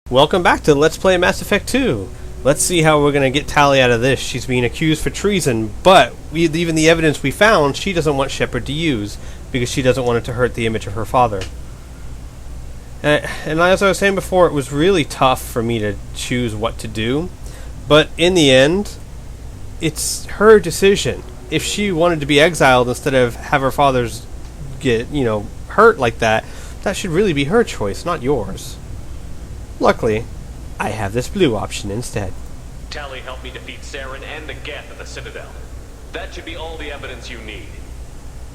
Welcome back to Let's Play Mass Effect 2. Let's see how we're going to get Tali out of this. She's being accused for treason, but even the evidence we found, she doesn't want Shepard to use, because she doesn't want it to hurt the image of her father. And as I was saying before, it was really tough for me to choose what to do, but in the end, it's her decision. If she wanted to be exiled instead of have her father's get, hurt like that, that should really be her choice, not yours. Luckily, I have this blue option instead. Tali helped me defeat Saren and the Geth at the Citadel. That should be all the evidence you need.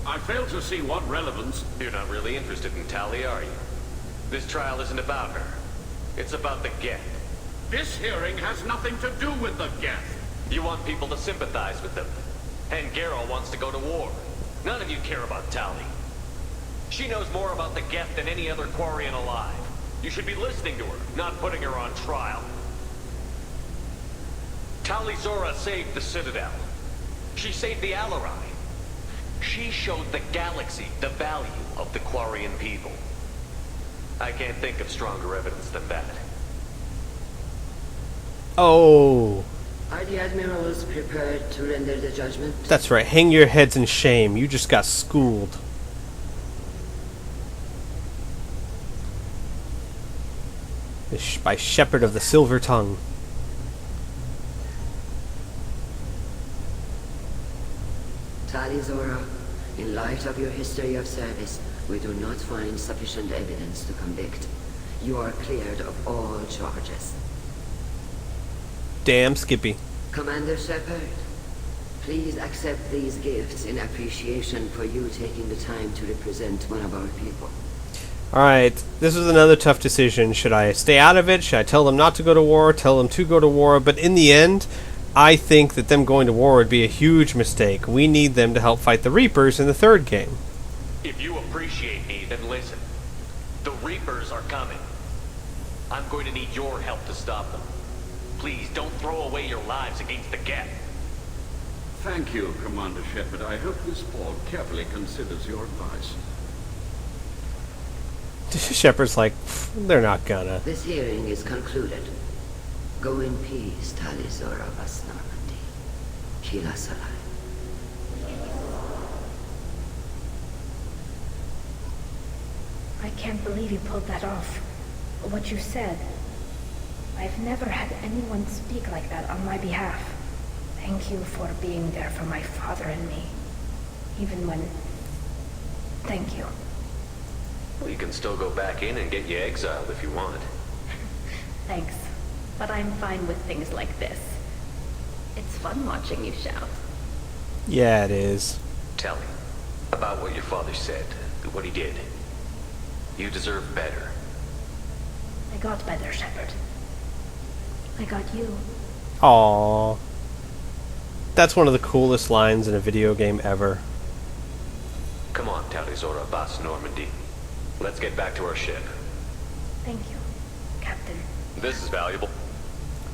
I fail to see what relevance... You're not really interested in Tali, are you? This trial isn't about her. It's about the Geth. This hearing has nothing to do with the Geth. You want people to sympathize with them. And Garrow wants to go to war. None of you care about Tali. She knows more about the Geth than any other Quarian alive. You should be listening to her, not putting her on trial. Tali Zora saved the Citadel. She saved the Alarai. She showed the galaxy the value of the Quarian people. I can't think of stronger evidence than that. Oh. Are the Admirals prepared to render the judgment? That's right. Hang your heads in shame. You just got schooled. By Shepard of the Silver Tongue. Tali Zora, in light of your history of service, we do not find sufficient evidence to convict. You are cleared of all charges. Damn Skippy. Commander Shepard, please accept these gifts in appreciation for you taking the time to represent one of our people. Alright, this is another tough decision. Should I stay out of it? Should I tell them not to go to war? Tell them to go to war? But in the end, I think that them going to war would be a huge mistake. We need them to help fight the Reapers in the third game. If you appreciate me, then listen. The Reapers are coming. I'm going to need your help to stop them. Please don't throw away your lives against the Geth. Thank you, Commander Shepard. I hope this board carefully considers your advice. Shepard's like, they're not gonna. This hearing is concluded. Go in peace, Tali Zora Vas Normandy. Kila Salai. I can't believe you pulled that off. What you said. I've never had anyone speak like that on my behalf. Thank you for being there for my father and me. Even when... Thank you. We can still go back in and get you exiled if you want. Thanks. But I'm fine with things like this. It's fun watching you shout. Yeah, it is. Tell me about what your father said, what he did. You deserve better. I got better, Shepard. I got you. Aww. That's one of the coolest lines in a video game ever. Come on, Tali Zora Vas Normandy. Let's get back to our ship. Thank you, Captain. This is valuable.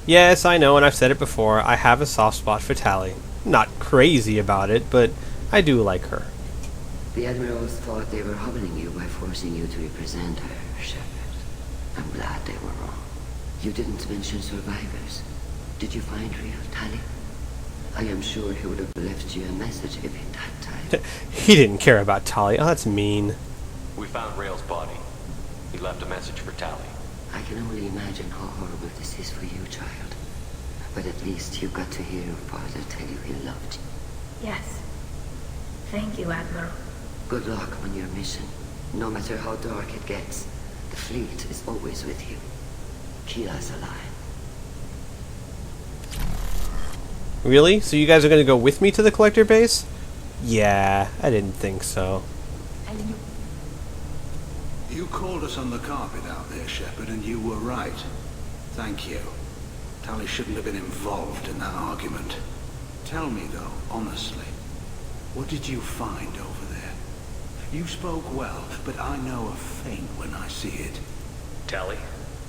Yes, I know, and I've said it before. I have a soft spot for Tali. Not crazy about it, but I do like her. The Admirals thought they were humbling you by forcing you to represent her, Shepard. I'm glad they were wrong. You didn't mention survivors. Did you find real Tali? I am sure he would have left you a message if he had time. He didn't care about Tali. Oh, that's mean. We found Rail's body. He left a message for Tali. I can only imagine how horrible this is for you, child. But at least you got to hear your father tell you he loved you. Yes. Thank you, Admiral. Good luck on your mission. No matter how dark it gets, the fleet is always with you. Kila's alive. Really? So you guys are going to go with me to the collector base? Yeah, I didn't think so. You called us on the carpet out there, Shepard, and you were right. Thank you. Tali shouldn't have been involved in that argument. Tell me, though, honestly, what did you find over there? You spoke well, but I know a feint when I see it. Tali,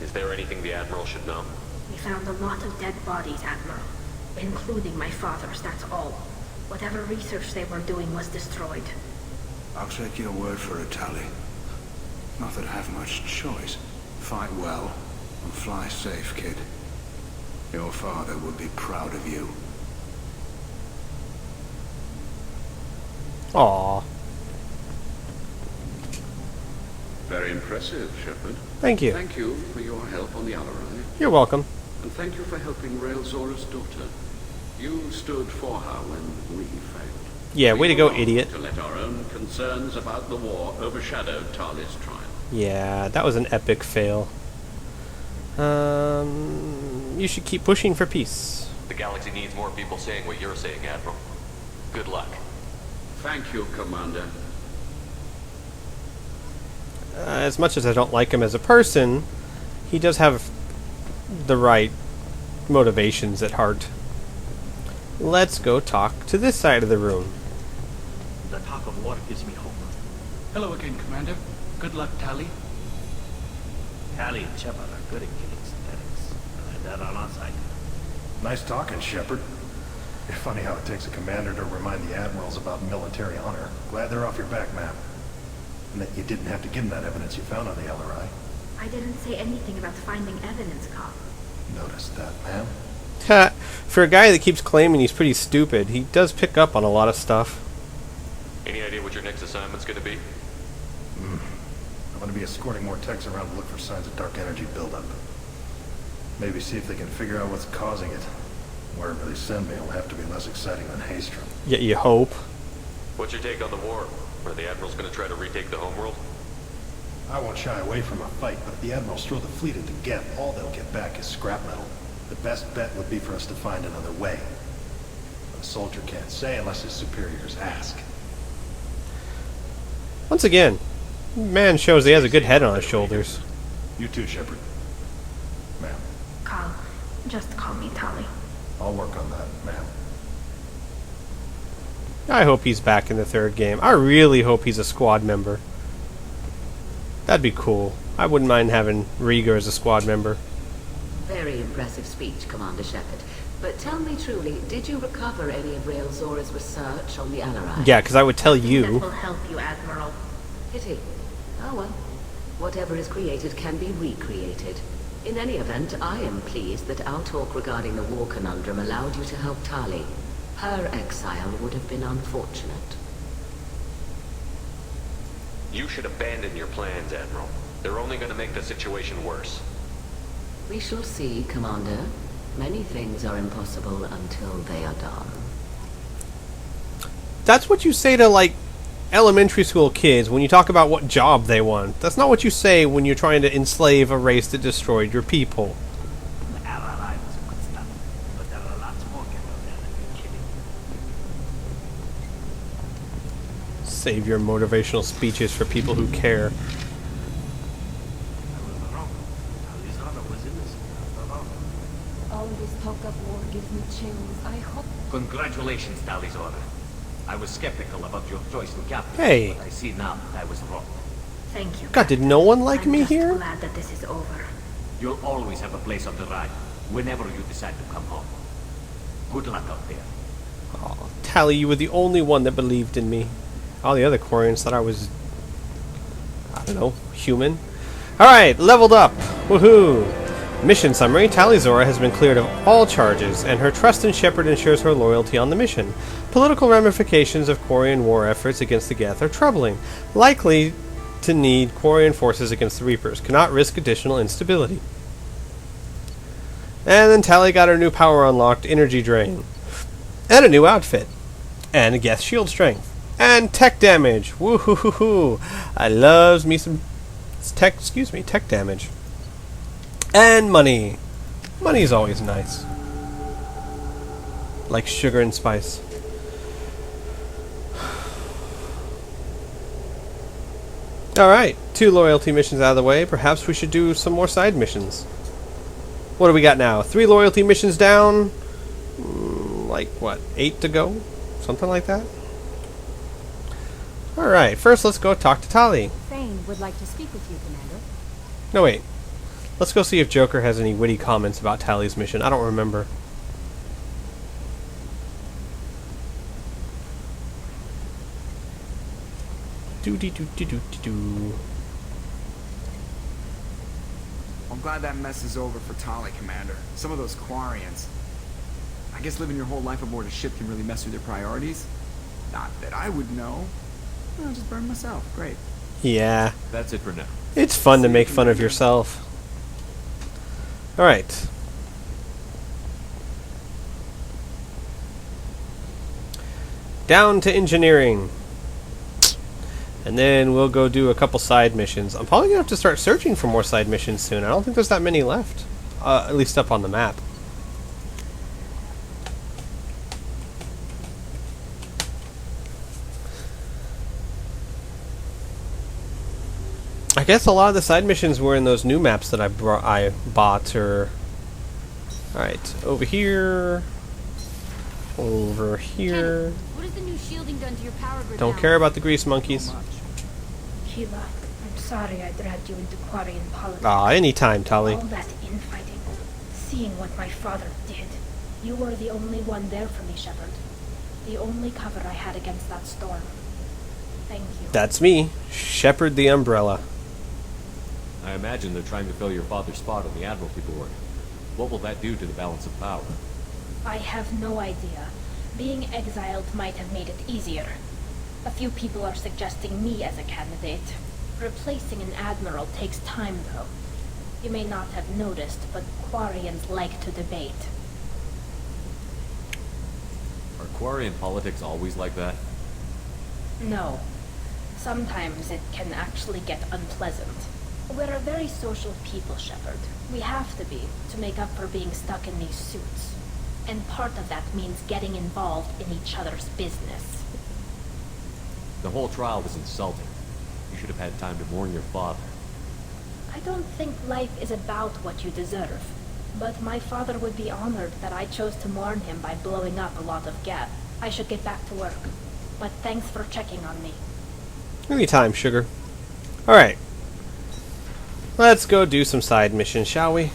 is there anything the Admiral should know? We found a lot of dead bodies, Admiral. Including my father's, that's all. Whatever research they were doing was destroyed. I'll take your word for it, Tali. Not that I have much choice. Fight well, And fly safe, kid. Your father would be proud of you. Aw, Very impressive, Shepard. thank you. Thank you for your help on the Alarai. You're welcome. And thank you for helping Raelzora's daughter. You stood for her when we failed. Yeah, We way to were go, wrong idiot. To let our own concerns about the war overshadow Tali's trial. Yeah, that was an epic fail. You should keep pushing for peace. The galaxy needs more people saying what you're saying, Admiral. Good luck. Thank you, Commander. As much as I don't like him as a person, he does have the right motivations at heart. Let's go talk to this side of the room. The talk of war gives me hope. Hello again, Commander. Good luck, Tali. Tali and Shepard are good at killing synthetics. That on our side. Nice talking, Shepard. It's funny how it takes a commander to remind the admirals about military honor. Glad they're off your back, ma'am. And that you didn't have to give them that evidence you found on the LRI. I didn't say anything about finding evidence, Carl. Noticed that, ma'am. For a guy that keeps claiming he's pretty stupid, he does pick up on a lot of stuff. Any idea what your next assignment's gonna be? I'm going to be escorting more techs around to look for signs of dark energy buildup. Maybe see if they can figure out what's causing it. Wherever they send me, it'll have to be less exciting than Haystrom. Yet you hope. What's your take on the war? Are the Admirals gonna try to retake the homeworld? I won't shy away from a fight, but if the admirals throw the fleet at the Geth, all they'll get back is scrap metal. The best bet would be for us to find another way. A soldier can't say unless his superiors ask. Once again, man shows he has a good head on his shoulders. You too, Shepard. Ma'am. Carl, just call me Tali. I'll work on that, ma'am. I hope he's back in the third game. I really hope he's a squad member. That'd be cool. I wouldn't mind having Rieger as a squad member. Very impressive speech, Commander Shepard. But tell me truly, did you recover any of Raelzora's research on the Alarai? Yeah, because I would tell That you. will help you, Admiral. Pity. Oh well. Whatever is created can be recreated. In any event, I am pleased that our talk regarding the war conundrum allowed you to help Tali. Her exile would have been unfortunate. You should abandon your plans, Admiral. They're only gonna make the situation worse. We shall see, Commander. Many things are impossible until they are done. That's what you say to, like, elementary school kids when you talk about what job they want. That's not what you say when you're trying to enslave a race that destroyed your people. The Alarai was good stuff, but there are lots more get out there than you're kidding. Save your motivational speeches for people who care. I was wrong. Tali's honor was innocent. After all. All this talk of war gives me chills. I hope... Congratulations, Tali's order. I was skeptical about your choice in captain, Hey. but I see now that I was wrong. Thank you. God, did no one like I'm me just here? glad that this is over. You'll always have a place on the ride, whenever you decide to come home. Good luck out there. Oh, Tali, you were the only one that believed in me. All the other Quarians thought I was, I don't know, human. Alright, leveled up. Woohoo! Mission summary. Talizora has been cleared of all charges, and her trust in Shepard ensures her loyalty on the mission. Political ramifications of Quarian war efforts against the Geth are troubling. Likely to need Quarian forces against the Reapers. Cannot risk additional instability. And then Tali got her new power unlocked, Energy Drain. And a new outfit. And a Geth shield strength. And tech damage. Woohoo! I loves me some tech damage. And money. Money's always nice. Like sugar and spice. Alright, 2 loyalty missions out of the way. Perhaps we should do some more side missions. What do we got now? 3 loyalty missions down. Like, what, 8 to go? Something like that? Alright, first let's go talk to Tali. Thane would like to speak with you, Commander. No, wait. Let's go see if Joker has any witty comments about Tali's mission. I don't remember. glad that mess is over for Tali, Commander. Some of those Quarians. I guess living your whole life aboard a ship can really mess with your priorities. Not that I would know. I'll just burn myself. Great. Yeah. That's it for now. It's fun to make fun of yourself. Alright. Down to engineering. And then we'll go do a couple side missions. I'm probably going to have to start searching for more side missions soon. I don't think there's that many left. At least up on the map. I guess a lot of the side missions were in those new maps that I bought. Or alright, over here. Over here. What has the new shielding done to your power grid? Don't care about the grease monkeys. Keela, I'm sorry I dragged you into Quarian politics. Anytime, Tali. All that infighting, seeing what my father did. You were the only one there for me, Shepard. The only cover I had against that storm. Thank you. That's me, Shepard the Umbrella. I imagine they're trying to fill your father's spot on the Admiralty board. What will that do to the balance of power? I have no idea. Being exiled might have made it easier. A few people are suggesting me as a candidate. Replacing an admiral takes time, though. You may not have noticed, but Quarians like to debate. Are Quarian politics always like that? No. Sometimes it can actually get unpleasant. We're a very social people, Shepard. We have to be, to make up for being stuck in these suits. And part of that means getting involved in each other's business. The whole trial was insulting. You should have had time to mourn your father. I don't think life is about what you deserve. But my father would be honored that I chose to mourn him by blowing up a lot of gas. I should get back to work. But thanks for checking on me. Anytime, sugar. Alright. Let's go do some side missions, shall we?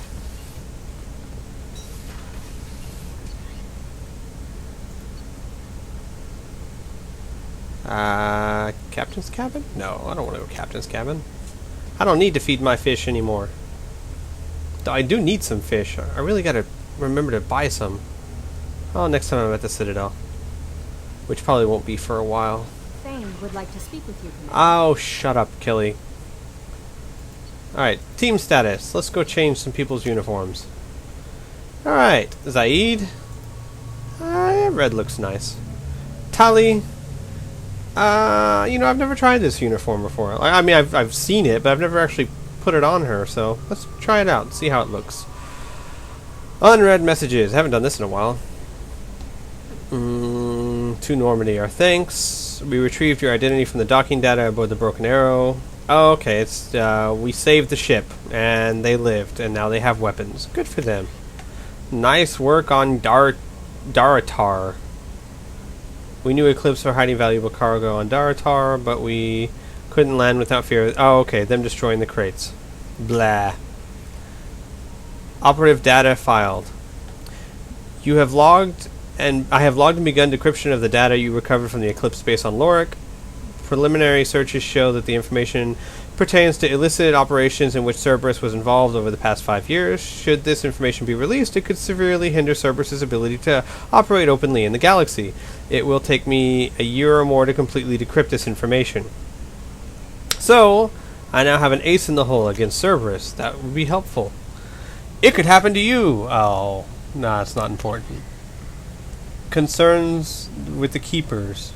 Captain's cabin? No, I don't want to go captain's cabin. I don't need to feed my fish anymore. I do need some fish. I really gotta remember to buy some. Oh, next time I'm at the Citadel. Which probably won't be for a while. Thane would like to speak with you, Commander. Oh, shut up, Kelly. Alright, team status. Let's go change some people's uniforms. Alright, Zaid. Red looks nice. Tali. You know, I've never tried this uniform before. I mean, I've seen it, but I've never actually put it on her, so let's try it out, see how it looks. Unread messages. I haven't done this in a while. To Normandy, our thanks. We retrieved your identity from the docking data aboard the Broken Arrow. Oh, okay, it's, we saved the ship, and they lived, and now they have weapons. Good for them. Nice work on Daratar. We knew Eclipse were hiding valuable cargo on Daratar, but we couldn't land without fear. Oh, okay, them destroying the crates. Blah. Operative data filed. You have logged, and I have logged and begun decryption of the data you recovered from the Eclipse base on Lorik. Preliminary searches show that the information pertains to illicit operations in which Cerberus was involved over the past 5 years. Should this information be released, it could severely hinder Cerberus's ability to operate openly in the galaxy. It will take me a year or more to completely decrypt this information. So, I now have an ace in the hole against Cerberus. That would be helpful. It could happen to you! Oh, nah, it's not important. Concerns with the Keepers.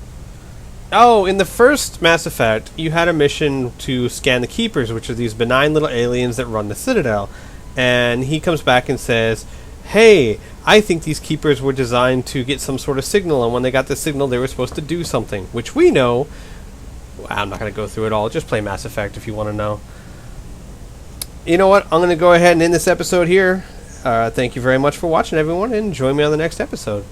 Oh, in the first Mass Effect, you had a mission to scan the Keepers, which are these benign little aliens that run the Citadel. And he comes back and says, hey, I think these Keepers were designed to get some sort of signal, and when they got the signal, they were supposed to do something. Which we know. I'm not going to go through it all. Just play Mass Effect if you want to know. You know what? I'm going to go ahead and end this episode here. Thank you very much for watching, everyone, and join me on the next episode.